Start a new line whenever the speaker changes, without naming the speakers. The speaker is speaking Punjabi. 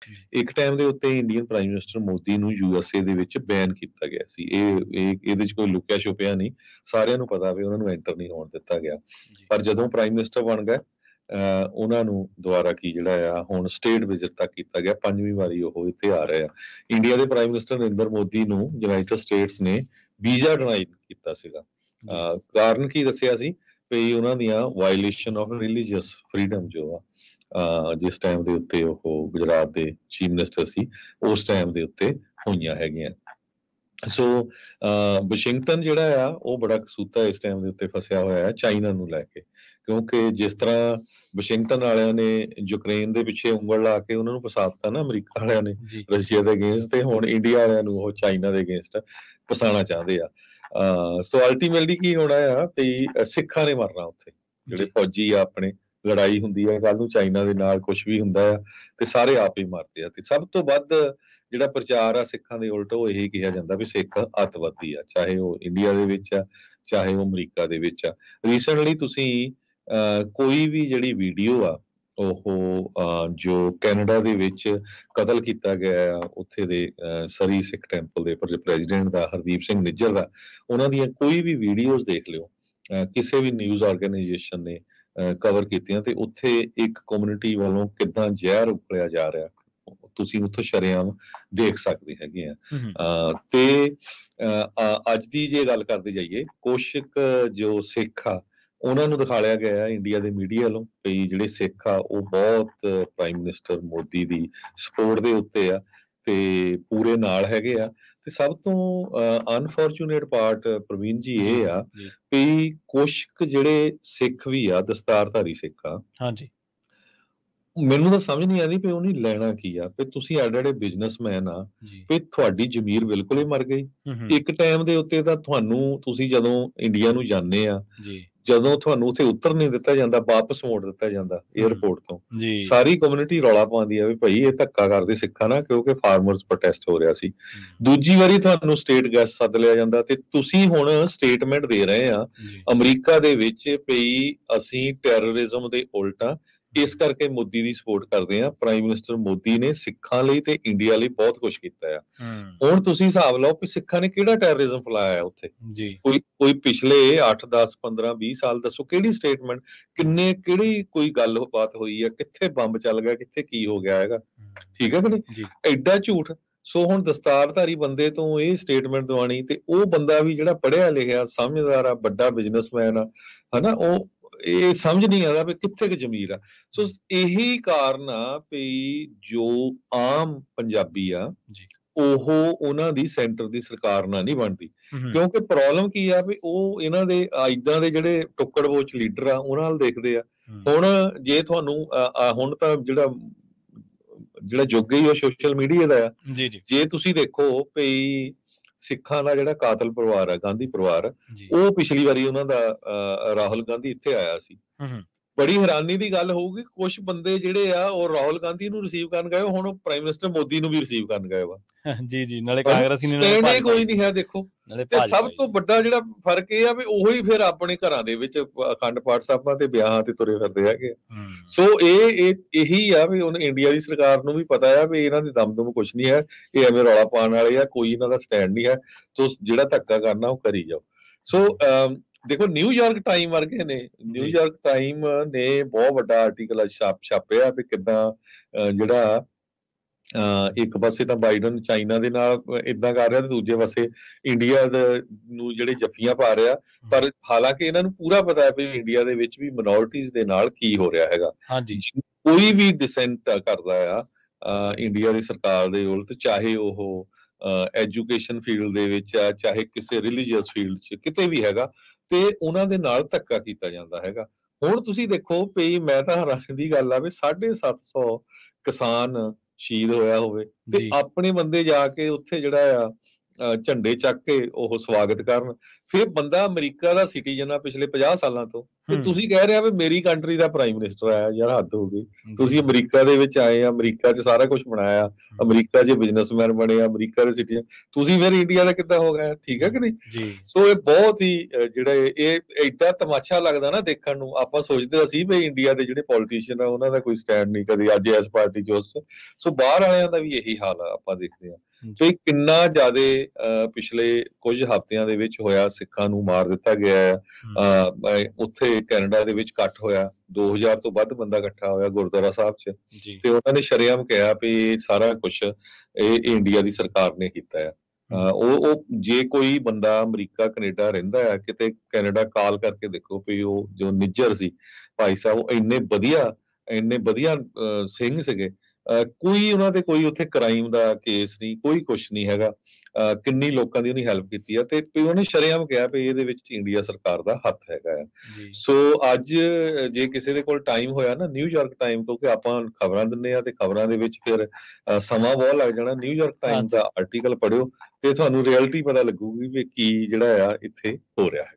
ਜੀ,
ਇੱਕ ਟਾਈਮ ਦੇ ਉੱਤੇ ਇੰਡੀਅਨ ਪ੍ਰਾਈਮ ਮਿਨਿਸਟਰ ਮੋਦੀ ਨੂੰ USA ਦੇ ਵਿੱਚ ਬੈਨ ਕੀਤਾ ਗਿਆ ਸੀ। ਇਹਦੇ 'ਚ ਕੋਈ ਲੁਕਿਆ ਛੁਪਿਆ ਨਹੀਂ, ਸਾਰਿਆਂ ਨੂੰ ਪਤਾ ਵੀ ਉਹਨਾਂ ਨੂੰ ਐਂਟਰ ਨਹੀਂ ਹੋਣ ਦਿੱਤਾ ਗਿਆ।
ਜੀ,
ਪਰ ਜਦੋਂ ਪ੍ਰਾਈਮ ਮਿਨਿਸਟਰ ਬਣ ਗਏ ਉਹਨਾਂ ਨੂੰ ਦੁਬਾਰਾ ਜਿਹੜਾ ਆ ਹੁਣ ਸਟੇਟ ਵਿਜ਼ਿਟ ਤੱਕ ਕੀਤਾ ਗਿਆ, 5ਵੀਂ ਵਾਰੀ ਉਹ ਇੱਥੇ ਆ ਰਹੇ ਆ। ਇੰਡੀਆ ਦੇ ਪ੍ਰਾਈਮ ਮਿਨਿਸਟਰ ਨਰਿੰਦਰ ਮੋਦੀ ਨੂੰ ਯੂਨਾਈਟਿਡ ਸਟੇਟਸ ਨੇ ਵੀਜ਼ਾ ਡਿਨਾਈ ਕੀਤਾ ਸੀਗਾ।
ਜੀ,
ਕਾਰਨ ਕੀ ਦੱਸਿਆ ਸੀ ਵੀ ਉਹਨਾਂ ਦੀਆਂ ਵਾਇਲੇਸ਼ਨ ਆਫ ਰਿਲੀਜੀਅਸ ਫਰੀडम ਜੋ ਆ ਜਿਸ ਟਾਈਮ ਦੇ ਉੱਤੇ ਉਹ ਗੁਜਰਾਤ ਦੇ ਚੀਫ ਮਿਨਿਸਟਰ ਸੀ, ਉਸ ਟਾਈਮ ਦੇ ਉੱਤੇ ਹੋਈਆਂ ਹੈਗੀਆਂ। ਸੋ ਵਾਸ਼ਿੰਗਟਨ ਜਿਹੜਾ ਆ ਉਹ ਬੜਾ ਕਸੂਤਾ ਇਸ ਟਾਈਮ ਦੇ ਉੱਤੇ ਫਸਿਆ ਹੋਇਆ ਹੈ ਚਾਈਨਾ ਨੂੰ ਲੈ ਕੇ, ਕਿਉਂਕਿ ਜਿਸ ਤਰ੍ਹਾਂ ਵਾਸ਼ਿੰਗਟਨ ਵਾਲਿਆਂ ਨੇ ਯੂਕਰੇਨ ਦੇ ਪਿੱਛੇ ਉਂਗਲ ਲਾ ਕੇ ਉਹਨਾਂ ਨੂੰ ਫਸਾ ਦਿੱਤਾ ਨਾ ਅਮਰੀਕਾ ਵਾਲਿਆਂ ਨੇ
ਜੀ,
ਰਸ਼ੀਆ ਦੇ ਅਗੇਂਸਟ, ਤੇ ਹੁਣ ਇੰਡੀਆ ਵਾਲਿਆਂ ਨੂੰ ਉਹ ਚਾਈਨਾ ਦੇ ਅਗੇਂਸਟ ਫਸਾਉਣਾ ਚਾਹੁੰਦੇ ਆ। ਸੋ ਅਲਟੀਮੇਟਲੀ ਕੀ ਹੋਣਾ ਆ ਵੀ ਸਿੱਖਾਂ ਨੇ ਮਰਨਾ ਉੱਥੇ, ਜਿਹੜੇ
ਜੀ,
ਫੌਜੀ ਆ ਆਪਣੇ, ਲੜਾਈ ਹੁੰਦੀ ਹੈ ਕੱਲ ਨੂੰ ਚਾਈਨਾ ਦੇ ਨਾਲ, ਕੁਝ ਵੀ ਹੁੰਦਾ ਆ ਤੇ ਸਾਰੇ ਆਪ ਹੀ ਮਰਦੇ ਆ। ਤੇ ਸਭ ਤੋਂ ਵੱਧ ਜਿਹੜਾ ਪ੍ਰਚਾਰ ਆ ਸਿੱਖਾਂ ਦੇ ਉਲਟ ਉਹ ਇਹੀ ਕਿਹਾ ਜਾਂਦਾ ਵੀ ਸਿੱਖ ਅੱਤਵਾਦੀ ਆ, ਚਾਹੇ ਉਹ ਇੰਡੀਆ ਦੇ ਵਿੱਚ ਆ ਚਾਹੇ ਉਹ ਅਮਰੀਕਾ ਦੇ ਵਿੱਚ ਆ। ਰੀਸੈਂਟਲੀ ਤੁਸੀਂ ਕੋਈ ਵੀ ਜਿਹੜੀ ਵੀਡੀਓ ਆ ਉਹ ਜੋ ਕੈਨੇਡਾ ਦੇ ਵਿੱਚ ਕਤਲ ਕੀਤਾ ਗਿਆ ਆ ਉੱਥੇ ਦੇ ਸਰੀ ਸਿੱਖ ਟੈਂਪਲ ਦੇ ਪ੍ਰੈਜ਼ੀਡੈਂਟ ਦਾ, ਹਰਦੀਪ ਸਿੰਘ ਨਿੱਜਰ ਦਾ, ਉਹਨਾਂ ਦੀਆਂ ਕੋਈ ਵੀ ਵੀਡੀਓਜ਼ ਦੇਖ ਲਿਓ, ਕਿਸੇ ਵੀ ਨਿਊਜ਼ ਆਰਗੇਨਾਈਜੇਸ਼ਨ ਨੇ ਕਵਰ ਕੀਤੀਆਂ, ਤੇ ਉੱਥੇ ਇੱਕ ਕਮਿਊਨਿਟੀ ਵੱਲੋਂ ਕਿੱਦਾਂ ਜ਼ਹਿਰ ਉਗਲਿਆ ਜਾ ਰਿਹਾ ਤੁਸੀਂ ਉੱਥੇ ਸ਼ਰੇਆਮ ਦੇਖ ਸਕਦੇ ਹੈਗੇ ਆ। ਤੇ ਅੱਜ ਦੀ ਜੇ ਗੱਲ ਕਰਦੇ ਜਾਈਏ, ਕੁਛ ਜੋ ਸਿੱਖ ਆ ਉਹਨਾਂ ਨੂੰ ਦਿਖਾਇਆ ਗਿਆ ਹੈ ਇੰਡੀਆ ਦੇ ਮੀਡੀਆ ਵੱਲੋਂ ਵੀ ਜਿਹੜੇ ਸਿੱਖ ਆ ਉਹ ਬਹੁਤ ਪ੍ਰਾਈਮ ਮਿਨਿਸਟਰ ਮੋਦੀ ਦੀ ਸਪੋਰਟ ਦੇ ਉੱਤੇ ਆ ਤੇ ਪੂਰੇ ਨਾਲ ਹੈਗੇ ਆ। ਤੇ ਸਭ ਤੋਂ ਅਨਫੋਰਚੂਨੇਟ ਪਾਰਟ ਪ੍ਰਵੀਨ ਜੀ
ਜੀ,
ਇਹ ਆ
ਜੀ,
ਵੀ ਕੁਛ ਜਿਹੜੇ ਸਿੱਖ ਵੀ ਆ, ਦਸਤਾਰਧਾਰੀ ਸਿੱਖ ਆ,
ਹਾਂਜੀ,
ਮੈਨੂੰ ਤਾਂ ਸਮਝ ਨਹੀਂ ਆਉਂਦੀ ਵੀ ਉਹਨੇ ਲੈਣਾ ਕੀ ਆ। ਵੀ ਤੁਸੀਂ ਐਡੇ ਬਿਜ਼ਨਸਮੈਨ ਆ,
ਜੀ,
ਵੀ ਤੁਹਾਡੀ ਜ਼ਮੀਰ ਬਿਲਕੁਲ ਹੀ ਮਰ ਗਈ।
ਹੂੰ,
ਇੱਕ ਟਾਈਮ ਦੇ ਉੱਤੇ ਤਾਂ ਤੁਸੀਂ ਜਦੋਂ ਇੰਡੀਆ ਨੂੰ ਜਾਂਦੇ ਆ,
ਜੀ,
ਜਦੋਂ ਤੁਹਾਨੂੰ ਉੱਥੇ ਉਤਰ ਨਹੀਂ ਦਿੱਤਾ ਜਾਂਦਾ, ਵਾਪਸ ਮੋੜ ਦਿੱਤਾ ਜਾਂਦਾ 에ਅਰਪੋਰਟ ਤੋਂ,
ਜੀ,
ਸਾਰੀ ਕਮਿਊਨਿਟੀ ਰੌਲਾ ਪਾਉਂਦੀ ਆ ਵੀ ਭਾਈ ਇਹ ਧੱਕਾ ਕਰਦੇ ਸਿੱਖਾਂ ਨਾਲ, ਕਿਉਂਕਿ ਫਾਰਮਰਸ ਪ੍ਰੋਟੈਸਟ ਹੋ ਰਿਹਾ ਸੀ। ਦੂਜੀ ਵਾਰੀ ਤੁਹਾਨੂੰ ਸਟੇਟ ਗੈਸਟ ਸੱਦ ਲਿਆ ਜਾਂਦਾ ਤੇ ਤੁਸੀਂ ਹੁਣ ਸਟੇਟਮੈਂਟ ਦੇ ਰਹੇ ਆ
ਜੀ,
ਅਮਰੀਕਾ ਦੇ ਵਿੱਚ ਵੀ ਅਸੀਂ ਟੈਰਰਿਜ਼ਮ ਦੇ ਉਲਟ ਆ, ਇਸ ਕਰਕੇ ਮੋਦੀ ਦੀ ਸਪੋਰਟ ਕਰਦੇ ਆ। ਪ੍ਰਾਈਮ ਮਿਨਿਸਟਰ ਮੋਦੀ ਨੇ ਸਿੱਖਾਂ ਲਈ ਤੇ ਇੰਡੀਆ ਲਈ ਬਹੁਤ ਕੁਝ ਕੀਤਾ ਆ। ਹੁਣ ਤੁਸੀਂ ਹਿਸਾਬ ਲਾਓ ਕਿ ਸਿੱਖਾਂ ਨੇ ਕਿਹੜਾ ਟੈਰਰਿਜ਼ਮ ਫੈਲਾਇਆ ਉੱਥੇ,
ਜੀ,
ਕੋਈ ਪਿਛਲੇ 8 10 15 20 ਸਾਲ ਦੱਸੋ ਕਿਹੜੀ ਸਟੇਟਮੈਂਟ, ਕਿਹੜੀ ਕੋਈ ਗੱਲਬਾਤ ਹੋਈ ਆ, ਕਿੱਥੇ ਬੰਬ ਚੱਲ ਗਿਆ, ਕਿੱਥੇ ਕੀ ਹੋ ਗਿਆ ਹੈਗਾ, ਠੀਕ ਹੈ ਕਿ ਨਹੀਂ?
ਜੀ,
ਐਡਾ ਝੂਠ। ਸੋ ਹੁਣ ਦਸਤਾਰਧਾਰੀ ਬੰਦੇ ਤੋਂ ਇਹ ਸਟੇਟਮੈਂਟ ਦਵਾਣੀ, ਤੇ ਉਹ ਬੰਦਾ ਵੀ ਜਿਹੜਾ ਪੜ੍ਹਿਆ ਲਿਖਿਆ ਸਮਝਦਾਰ ਆ, ਵੱਡਾ ਬਿਜ਼ਨਸਮੈਨ ਆ, ਹਨਾ, ਉਹ ਇਹ ਸਮਝ ਨਹੀਂ ਆਦਾ ਵੀ ਕਿੱਥੇ ਕੁ ਜ਼ਮੀਰ ਆ। ਸੋ ਇਹੀ ਕਾਰਨ ਆ ਵੀ ਜੋ ਆਮ ਪੰਜਾਬੀ ਆ
ਜੀ,
ਉਹ ਉਹਨਾਂ ਦੀ ਸੈਂਟਰ ਦੀ ਸਰਕਾਰ ਨਾਲ ਨਹੀਂ ਬਣਦੀ,
ਹੂੰ,
ਕਿਉਂਕਿ ਪ੍ਰੋਬਲਮ ਕੀ ਆ ਵੀ ਉਹ ਇਹਨਾਂ ਦੇ ਏਦਾਂ ਦੇ ਜਿਹੜੇ ਟੁੱਕੜਵੋਚ ਲੀਡਰ ਆ ਉਹਨਾਂ ਨਾਲ ਦੇਖਦੇ ਆ। ਹੁਣ ਜੇ ਤੁਹਾਨੂੰ ਹੁਣ ਤਾਂ ਜਿਹੜਾ ਯੁੱਗ ਹੀ ਉਹ ਸੋਸ਼ਲ ਮੀਡੀਆ ਦਾ ਆ।
ਜੀ, ਜੀ,
ਜੇ ਤੁਸੀਂ ਦੇਖੋ ਵੀ ਸਿੱਖਾਂ ਦਾ ਜਿਹੜਾ ਕਾਤਲ ਪਰਿਵਾਰ ਆ, ਗਾਂਧੀ ਪਰਿਵਾਰ,
ਜੀ,
ਉਹ ਪਿਛਲੀ ਵਾਰੀ ਉਹਨਾਂ ਦਾ ਰਾਹੁਲ ਗਾਂਧੀ ਇੱਥੇ ਆਇਆ ਸੀ। ਬੜੀ ਹੈਰਾਨੀ ਦੀ ਗੱਲ ਹੋਊਗੀ, ਕੁਝ ਬੰਦੇ ਜਿਹੜੇ ਆ ਉਹ ਰਾਹੁਲ ਗਾਂਧੀ ਨੂੰ ਰਿਸੀਵ ਕਰਨ ਗਏ, ਹੁਣ ਪ੍ਰਾਈਮ ਮਿਨਿਸਟਰ ਮੋਦੀ ਨੂੰ ਵੀ ਰਿਸੀਵ ਕਰਨ ਗਏ ਵਾ।
ਜੀ, ਜੀ, ਨਾਲੇ ਕਾਂਗਰਸੀ ਨੇ
ਸਟੈਂਡ ਹੀ ਕੋਈ ਨਹੀਂ ਹੈ ਦੇਖੋ। ਤੇ ਸਭ ਤੋਂ ਵੱਡਾ ਜਿਹੜਾ ਫਰਕ ਇਹ ਆ ਵੀ ਉਹੀ ਫਿਰ ਆਪਣੇ ਘਰਾਂ ਦੇ ਵਿੱਚ ਅਖੰਡ ਪਾਠ ਸਾਹਿਬਾਂ ਤੇ ਵਿਆਹਾਂ ਤੇ ਤੁਰੇ ਫਿਰਦੇ ਹੈਗੇ। ਸੋ ਇਹੀ ਆ ਵੀ ਹੁਣ ਇੰਡੀਆ ਦੀ ਸਰਕਾਰ ਨੂੰ ਵੀ ਪਤਾ ਆ ਵੀ ਇਹਨਾਂ ਦੀ ਦਮਦਮ ਕੁਛ ਨਹੀਂ ਹੈ, ਇਹ ਐਵੇਂ ਰੌਲਾ ਪਾਉਣ ਵਾਲੇ ਆ, ਕੋਈ ਇਹਨਾਂ ਦਾ ਸਟੈਂਡ ਨਹੀਂ ਹੈ। ਸੋ ਜਿਹੜਾ ਧੱਕਾ ਕਰਨਾ ਉਹ ਕਰੀ ਜਾਓ। ਸੋ ਦੇਖੋ ਨਿਊਯਾਰਕ ਟਾਈਮ ਵਰਗੇ ਨੇ, ਨਿਊਯਾਰਕ ਟਾਈਮ ਨੇ ਬਹੁਤ ਵੱਡਾ ਆਰਟੀਕਲ ਛਾਪਿਆ ਵੀ ਕਿੱਦਾਂ ਜਿਹੜਾ ਇੱਕ ਪਾਸੇ ਤਾਂ ਬਾਈਡਨ ਚਾਈਨਾ ਦੇ ਨਾਲ ਇਦਾਂ ਕਰ ਰਿਹਾ ਤੇ ਦੂਜੇ ਪਾਸੇ ਇੰਡੀਆ ਨੂੰ ਜਿਹੜੇ ਜੱਫੀਆਂ ਪਾ ਰਿਹਾ। ਪਰ ਹਾਲਾਂਕਿ ਇਹਨਾਂ ਨੂੰ ਪੂਰਾ ਪਤਾ ਹੈ ਵੀ ਇੰਡੀਆ ਦੇ ਵਿੱਚ ਵੀ ਮਿਨੋਰਟੀਜ਼ ਦੇ ਨਾਲ ਕੀ ਹੋ ਰਿਹਾ ਹੈਗਾ। ਕੋਈ ਵੀ ਡਿਸੈਂਟ ਕਰਦਾ ਆ ਇੰਡੀਆ ਦੀ ਸਰਕਾਰ ਦੇ ਉਲਟ, ਚਾਹੇ ਉਹ ਐਜੂਕੇਸ਼ਨ ਫੀਲਡ ਦੇ ਵਿੱਚ ਆ, ਚਾਹੇ ਕਿਸੇ ਰਿਲੀਜੀਅਸ ਫੀਲਡ 'ਚ ਕਿਤੇ ਵੀ ਹੈਗਾ, ਤੇ ਉਹਨਾਂ ਦੇ ਨਾਲ ਧੱਕਾ ਕੀਤਾ ਜਾਂਦਾ ਹੈਗਾ। ਹੁਣ ਤੁਸੀਂ ਦੇਖੋ ਵੀ ਮੈਂ ਤਾਂ ਹੈਰਾਨੀ ਦੀ ਗੱਲ ਆ ਵੀ 750 ਕਿਸਾਨ ਸ਼ਹੀਦ ਹੋਇਆ ਹੋਵੇ ਤੇ ਆਪਣੇ ਬੰਦੇ ਜਾ ਕੇ ਉੱਥੇ ਜਿਹੜਾ ਆ ਝੰਡੇ ਚੱਕ ਕੇ ਉਹ ਸਵਾਗਤ ਕਰਨ। ਫਿਰ ਬੰਦਾ ਅਮਰੀਕਾ ਦਾ ਸਿਟੀਜ਼ਨ ਆ ਪਿਛਲੇ 50 ਸਾਲਾਂ ਤੋਂ, ਤੇ ਤੁਸੀਂ ਕਹਿ ਰਹੇ ਆ ਵੀ ਮੇਰੀ ਕੰਟਰੀ ਦਾ ਪ੍ਰਾਈਮ ਮਿਨਿਸਟਰ ਆਇਆ, ਯਾਰ ਹੱਦ ਹੋ ਗਈ। ਤੁਸੀਂ ਅਮਰੀਕਾ ਦੇ ਵਿੱਚ ਆਏ ਆ, ਅਮਰੀਕਾ 'ਚ ਸਾਰਾ ਕੁਝ ਬਣਾਇਆ, ਅਮਰੀਕਾ 'ਚ ਬਿਜ਼ਨਸਮੈਨ ਬਣੇ, ਅਮਰੀਕਾ ਦੇ ਸਿਟੀਜ਼ਨ, ਤੁਸੀਂ ਫਿਰ ਇੰਡੀਆ ਦਾ ਕਿੱਦਾਂ ਹੋ ਗਿਆ? ਠੀਕ ਹੈ ਕਿ ਨਹੀਂ? ਸੋ ਇਹ ਬਹੁਤ ਹੀ ਜਿਹੜਾ ਇਹ ਏਡਾ ਤਮਾਸ਼ਾ ਲੱਗਦਾ ਨਾ ਦੇਖਣ ਨੂੰ। ਆਪਾਂ ਸੋਚਦੇ ਸੀ ਵੀ ਇੰਡੀਆ ਦੇ ਜਿਹੜੇ ਪੋਲੀਟੀਸ਼ੀਅਨ ਆ ਉਹਨਾਂ ਦਾ ਕੋਈ ਸਟੈਂਡ ਨਹੀਂ, ਕਦੇ ਅੱਜ ਇਸ ਪਾਰਟੀ 'ਚ ਉਸ। ਸੋ ਬਾਹਰ ਵਾਲਿਆਂ ਦਾ ਵੀ ਇਹੀ ਹਾਲ ਆ, ਆਪਾਂ ਦੇਖਦੇ ਹਾਂ ਕਿ ਕਿੰਨਾ ਜ਼ਿਆਦਾ ਪਿਛਲੇ ਕੁਝ ਹਫ਼ਤਿਆਂ ਦੇ ਵਿੱਚ ਹੋਇਆ। ਸਿੱਖਾਂ ਨੂੰ ਮਾਰ ਦਿੱਤਾ ਗਿਆ ਹੈ। ਉੱਥੇ ਕੈਨੇਡਾ ਦੇ ਵਿੱਚ ਇਕੱਠ ਹੋਇਆ, 2000 ਤੋਂ ਵੱਧ ਬੰਦਾ ਇਕੱਠਾ ਹੋਇਆ ਗੁਰਦੁਆਰਾ ਸਾਹਿਬ 'ਚ, ਤੇ ਉਹਨਾਂ ਨੇ ਸ਼ਰੇਆਮ ਕਿਹਾ ਵੀ ਇਹ ਸਾਰਾ ਕੁਛ ਇਹ ਇੰਡੀਆ ਦੀ ਸਰਕਾਰ ਨੇ ਕੀਤਾ ਆ। ਉਹ ਜੇ ਕੋਈ ਬੰਦਾ ਅਮਰੀਕਾ ਕੈਨੇਡਾ ਰਹਿੰਦਾ ਆ, ਕਿਤੇ ਕੈਨੇਡਾ ਕਾਲ ਕਰਕੇ ਦੇਖੋ ਵੀ ਉਹ ਜੋ ਨਿੱਜਰ ਸੀ ਭਾਈ ਸਾਹਿਬ, ਉਹ ਇੰਨੇ ਵਧੀਆ ਸਿੰਘ ਸੀਗੇ। ਕੋਈ ਉਹਨਾਂ ਤੇ ਕੋਈ ਉੱਥੇ ਕ੍ਰਾਈਮ ਦਾ ਕੇਸ ਨਹੀਂ, ਕੋਈ ਕੁਛ ਨਹੀਂ ਹੈਗਾ। ਕਿੰਨੀ ਲੋਕਾਂ ਦੀ ਉਹਨੇ ਹੈਲਪ ਕੀਤੀ ਆ, ਤੇ ਉਹਨੇ ਸ਼ਰੇਆਮ ਕਿਹਾ ਵੀ ਇਹਦੇ ਵਿੱਚ ਇੰਡੀਆ ਸਰਕਾਰ ਦਾ ਹੱਥ ਹੈਗਾ ਆ। ਸੋ ਅੱਜ ਜੇ ਕਿਸੇ ਦੇ ਕੋਲ ਟਾਈਮ ਹੋਇਆ ਨਾ, ਨਿਊਯਾਰਕ ਟਾਈਮ, ਕਿਉਂਕਿ ਆਪਾਂ ਖਬਰਾਂ ਦਿੰਦੇ ਆ ਤੇ ਖਬਰਾਂ ਦੇ ਵਿੱਚ ਫਿਰ ਸਮਾਂ ਬਹੁਤ ਲੱਗ ਜਾਣਾ, ਨਿਊਯਾਰਕ ਟਾਈਮ ਦਾ ਆਰਟੀਕਲ ਪੜ੍ਹਿਓ ਤੇ ਤੁਹਾਨੂੰ ਰਿਐਲਿਟੀ ਪਤਾ ਲੱਗੂਗੀ ਵੀ ਕੀ ਜਿਹੜਾ ਆ ਇੱਥੇ ਹੋ ਰਿਹਾ ਹੈ।